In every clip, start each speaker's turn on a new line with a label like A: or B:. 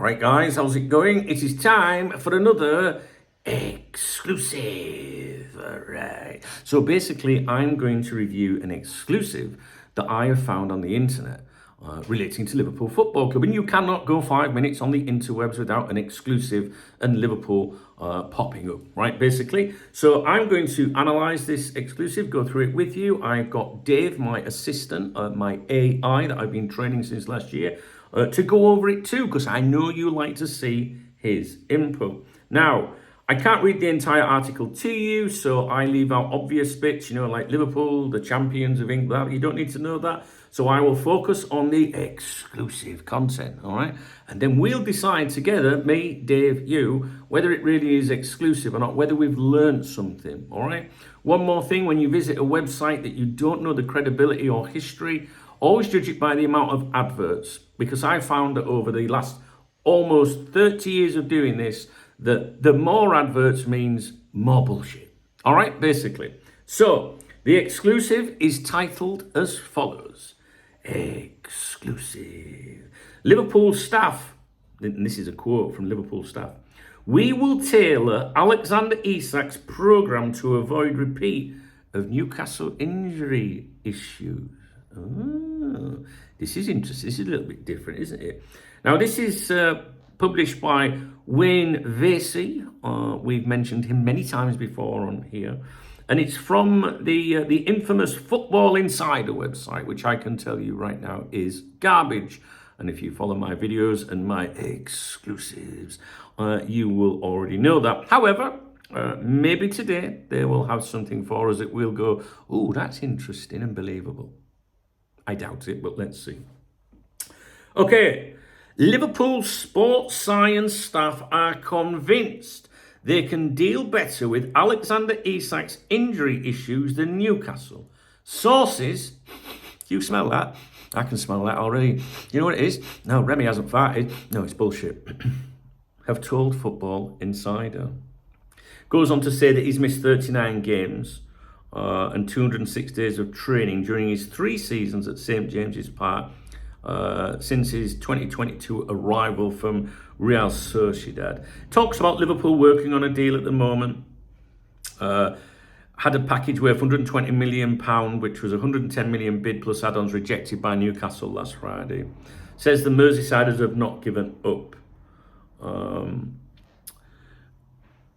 A: All right, guys, how's it going? It is time for another exclusive. All right. So basically, I'm going to review an exclusive that I have found on the internet relating to Liverpool Football Club. And you cannot go 5 minutes on the interwebs without an exclusive and Liverpool popping up, right? Basically. So I'm going to analyze this exclusive, go through it with you. I've got Dave, my assistant, my AI that I've been training since last year, to go over it too, because I know you like to see his input. Now, I can't read the entire article to you, so I leave out obvious bits, like Liverpool, the champions of England. You don't need to know that. So I will focus on the exclusive content, all right? And then we'll decide together, me, Dave, you, whether it really is exclusive or not, whether we've learned something, all right? One more thing, when you visit a website that you don't know the credibility or history, always judge it by the amount of adverts, because I found that over the last almost 30 years of doing this, that the more adverts means more bullshit. All right, basically. So the exclusive is titled as follows. Exclusive. Liverpool staff, and this is a quote from Liverpool staff, "We will tailor Alexander Isak's programme to avoid repeat of Newcastle injury issues." Oh, this is interesting. This is a little bit different, isn't it? Now, this is published by Wayne Vasey. We've mentioned him many times before on here. And it's from the infamous Football Insider website, which I can tell you right now is garbage. And if you follow my videos and my exclusives, you will already know that. However, maybe today they will have something for us that we'll go, oh, that's interesting and believable. I doubt it, but let's see. Okay, Liverpool sports science staff are convinced they can deal better with Alexander Isak's injury issues than Newcastle. Sources, you smell that? I can smell that already. You know what it is? No, Remy hasn't farted. No, it's bullshit. Have told Football Insider. Goes on to say that he's missed 39 games and 206 days of training during his 3 seasons at St James's Park since his 2022 arrival from Real Sociedad. Talks about Liverpool working on a deal at the moment. Had a package worth £120 million, which was £110 million bid plus add-ons rejected by Newcastle last Friday. Says the Merseysiders have not given up.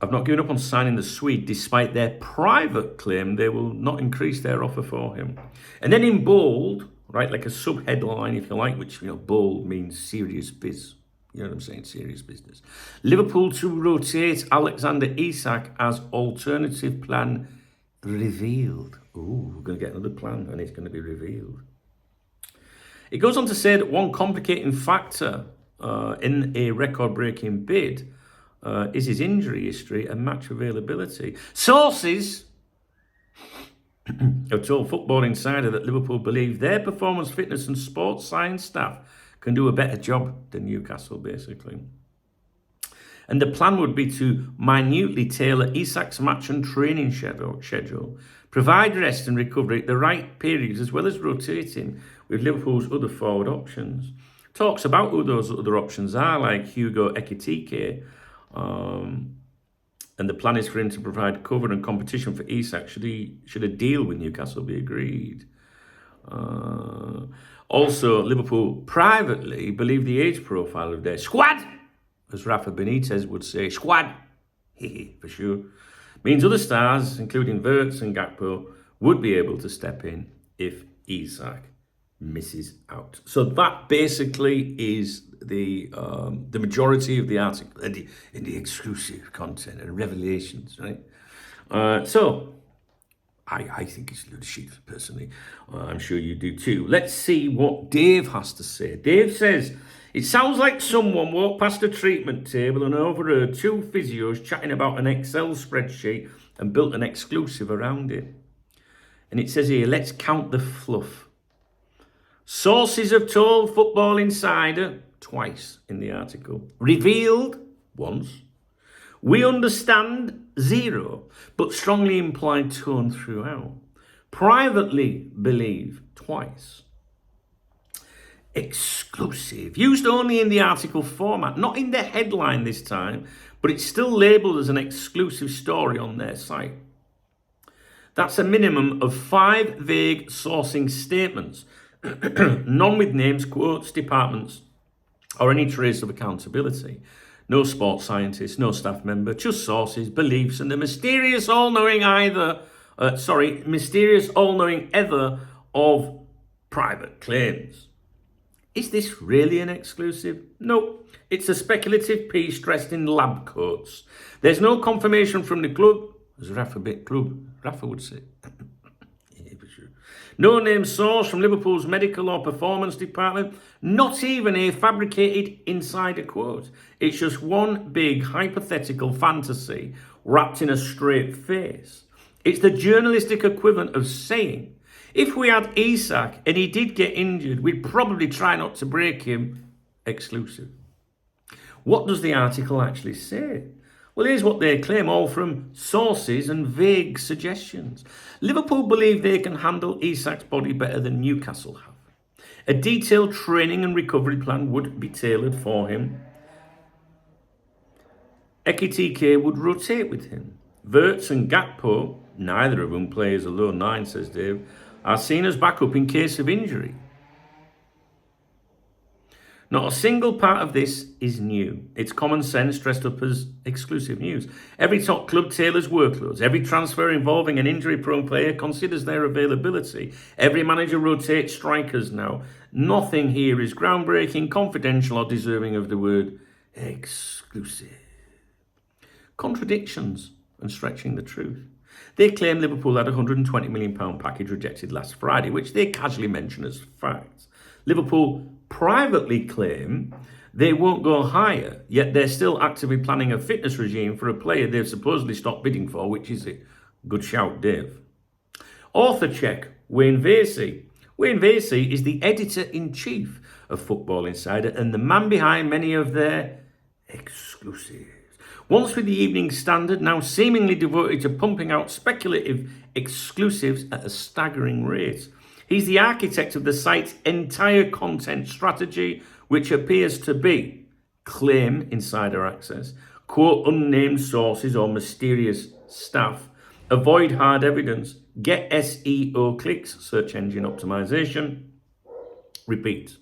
A: I've not given up on signing the Swede, despite their private claim they will not increase their offer for him. And then in bold, right, like a sub-headline, if you like, which, bold means serious biz. You know what I'm saying? Serious business. Liverpool to rotate Alexander Isak as alternative plan revealed. Ooh, we're going to get another plan, and it's going to be revealed. It goes on to say that one complicating factor in a record-breaking bid is his injury history and match availability. Sources have told Football Insider that Liverpool believe their performance, fitness and sports science staff can do a better job than Newcastle, basically. And the plan would be to minutely tailor Isak's match and training schedule, provide rest and recovery at the right periods, as well as rotating with Liverpool's other forward options. Talks about who those other options are, like Hugo Ekitike, and the plan is for him to provide cover and competition for Isak should a deal with Newcastle be agreed. Also, Liverpool privately believe the age profile of their squad, as Rafa Benitez would say, squad, for sure, means other stars, including Wirtz and Gakpo, would be able to step in if Isak misses out. So that basically is the majority of the article in the exclusive content and revelations, right? So I think it's a load of shit, personally. I'm sure you do too. Let's see what Dave has to say. Dave says, it sounds like someone walked past a treatment table and overheard 2 physios chatting about an Excel spreadsheet and built an exclusive around it. And it says here, let's count the fluff. Sources have told Football Insider, twice in the article. Revealed, once. We understand, 0, but strongly implied tone throughout. Privately believe, twice. Exclusive. Used only in the article format, not in the headline this time, but it's still labelled as an exclusive story on their site. That's a minimum of 5 vague sourcing statements, none with names, quotes, departments, or any trace of accountability. No sports scientist, no staff member, just sources, beliefs, and the mysterious all-knowing ether of private claims. Is this really an exclusive? No, it's a speculative piece dressed in lab coats. There's no confirmation from the club, as Rafa would say. No name source from Liverpool's medical or performance department, not even a fabricated insider quote. It's just one big hypothetical fantasy wrapped in a straight face. It's the journalistic equivalent of saying, if we had Isak and he did get injured, we'd probably try not to break him. Exclusive. What does the article actually say? Well, here's what they claim, all from sources and vague suggestions. Liverpool believe they can handle Isak's body better than Newcastle have. A detailed training and recovery plan would be tailored for him. Ekitike would rotate with him. Wirtz and Gakpo, neither of whom plays a low 9, says Dave, are seen as backup in case of injury. Not a single part of this is new. It's common sense dressed up as exclusive news. Every top club tailors workloads. Every transfer involving an injury-prone player considers their availability. Every manager rotates strikers now. Nothing here is groundbreaking, confidential, or deserving of the word exclusive. Contradictions and stretching the truth. They claim Liverpool had a £120 million package rejected last Friday, which they casually mention as facts. Liverpool privately claim they won't go higher, yet they're still actively planning a fitness regime for a player they've supposedly stopped bidding for. Which is it? Good shout, Dave. Author check, Wayne Vasey. Wayne Vasey is the editor-in-chief of Football Insider and the man behind many of their exclusives. Once with the Evening Standard, now seemingly devoted to pumping out speculative exclusives at a staggering rate. He's the architect of the site's entire content strategy, which appears to be claim insider access, quote unnamed sources or mysterious staff, avoid hard evidence, get SEO clicks, search engine optimization, repeat.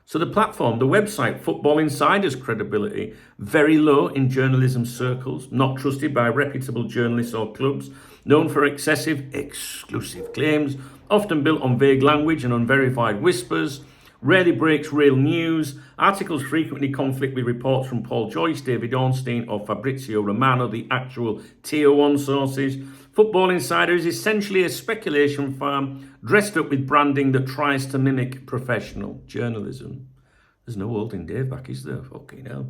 A: So the platform, the website, Football Insider's credibility, very low in journalism circles, not trusted by reputable journalists or clubs, known for excessive, exclusive claims, often built on vague language and unverified whispers, rarely breaks real news, articles frequently conflict with reports from Paul Joyce, David Ornstein or Fabrizio Romano, the actual Tier 1 sources. Football Insider is essentially a speculation farm dressed up with branding that tries to mimic professional journalism. There's no holding Dave back, is there? Fucking hell.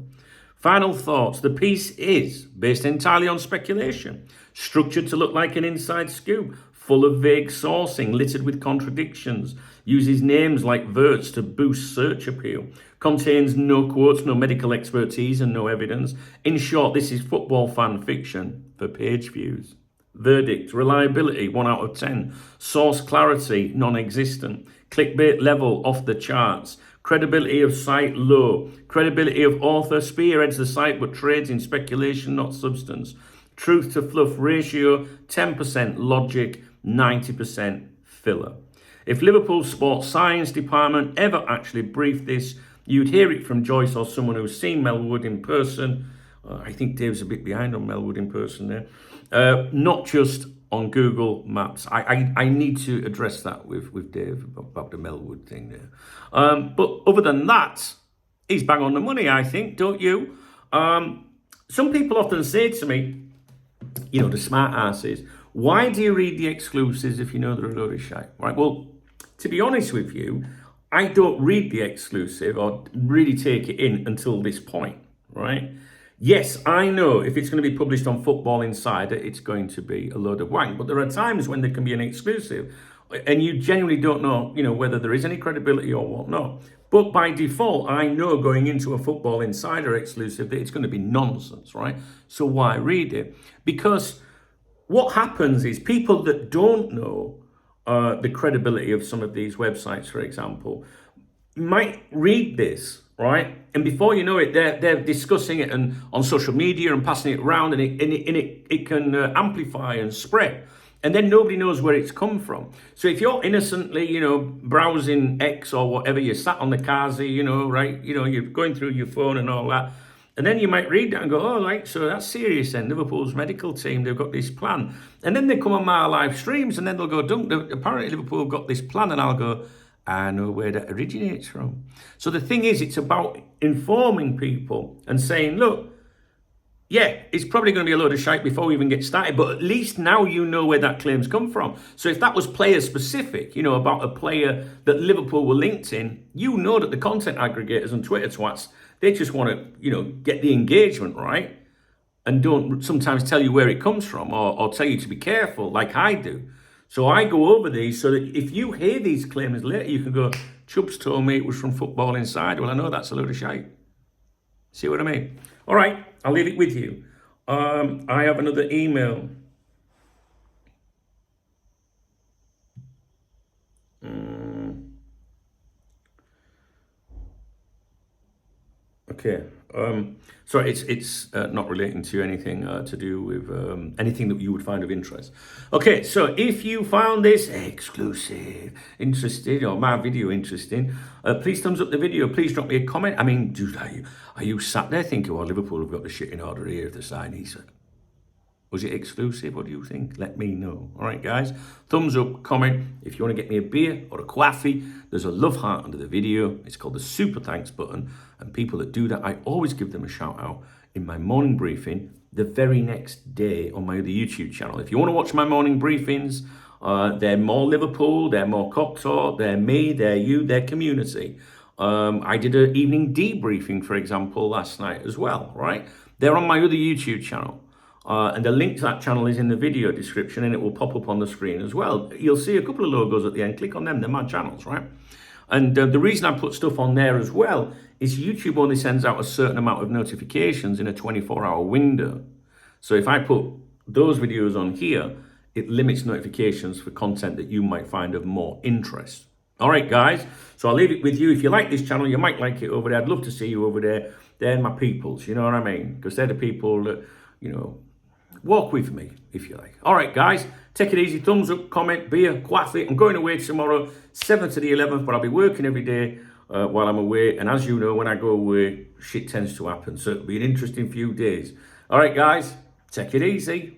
A: Final thoughts. The piece is based entirely on speculation, structured to look like an inside scoop, full of vague sourcing, littered with contradictions, uses names like Wirtz to boost search appeal, contains no quotes, no medical expertise and no evidence. In short, this is football fan fiction for page views. Verdict, reliability, 1 out of 10. Source clarity, non-existent. Clickbait level, off the charts. Credibility of site, low. Credibility of author, spearheads the site but trades in speculation, not substance. Truth to fluff ratio, 10% logic, 90% filler. If Liverpool's sports science department ever actually briefed this, you'd hear it from Joyce or someone who's seen Melwood in person. I think Dave's a bit behind on Melwood in person there. Not just on Google Maps. I need to address that with Dave about the Melwood thing there. But other than that, he's bang on the money, I think, don't you? Some people often say to me, you know, the smart asses, why do you read the exclusives if you know they're a load of shite? Right, well, to be honest with you, I don't read the exclusive or really take it in until this point, right? Yes, I know if it's going to be published on Football Insider, it's going to be a load of wank. But there are times when there can be an exclusive and you genuinely don't know, you know, whether there is any credibility or whatnot. But by default, I know going into a Football Insider exclusive that it's going to be nonsense, right? So why read it? Because what happens is people that don't know the credibility of some of these websites, for example, might read this, right? And before you know it, they're discussing it and on social media and passing it around, and it can amplify and spread. And then nobody knows where it's come from. So if you're innocently, browsing X or whatever, you're sat on the Kazi, right? You're going through your phone and all that. And then you might read that and go, oh, right, so that's serious then. Liverpool's medical team, they've got this plan. And then they come on my live streams and then they'll go, apparently Liverpool have got this plan. And I'll go, I know where that originates from. So the thing is, it's about informing people and saying, look, yeah, it's probably going to be a load of shite before we even get started, but at least now you know where that claim's come from. So if that was player specific, about a player that Liverpool were linked in, you know that the content aggregators and Twitter twats, they just want to, get the engagement, right? And don't sometimes tell you where it comes from or tell you to be careful like I do. So I go over these so that if you hear these claims later, you can go, Chubbs told me it was from Football Inside. Well, I know that's a load of shite. See what I mean? All right, I'll leave it with you. I have another email. Okay. Sorry, it's not relating to anything to do with anything that you would find of interest. Okay, so if you found this exclusive interesting or my video interesting, please thumbs up the video. Please drop me a comment. I mean, dude, are you sat there thinking, well, Liverpool have got the shit in order here if they sign Isak? Was it exclusive? What do you think? Let me know. All right, guys. Thumbs up, comment. If you want to get me a beer or a coffee, there's a love heart under the video. It's called the super thanks button. And people that do that, I always give them a shout out in my morning briefing the very next day on my other YouTube channel. If you want to watch my morning briefings, they're more Liverpool, they're more Cock Talk, they're me, they're you, they're community. I did an evening debriefing, for example, last night as well, right? They're on my other YouTube channel. And the link to that channel is in the video description and it will pop up on the screen as well. You'll see a couple of logos at the end. Click on them. They're my channels, right? And the reason I put stuff on there as well is YouTube only sends out a certain amount of notifications in a 24-hour window. So if I put those videos on here, it limits notifications for content that you might find of more interest. All right, guys. So I'll leave it with you. If you like this channel, you might like it over there. I'd love to see you over there. They're my peoples, you know what I mean? Because they're the people that, walk with me, if you like. All right, guys, take it easy. Thumbs up, comment, beer, coffee. I'm going away tomorrow, 7th to the 11th, but I'll be working every day while I'm away. And as you know, when I go away, shit tends to happen. So it'll be an interesting few days. All right, guys, take it easy.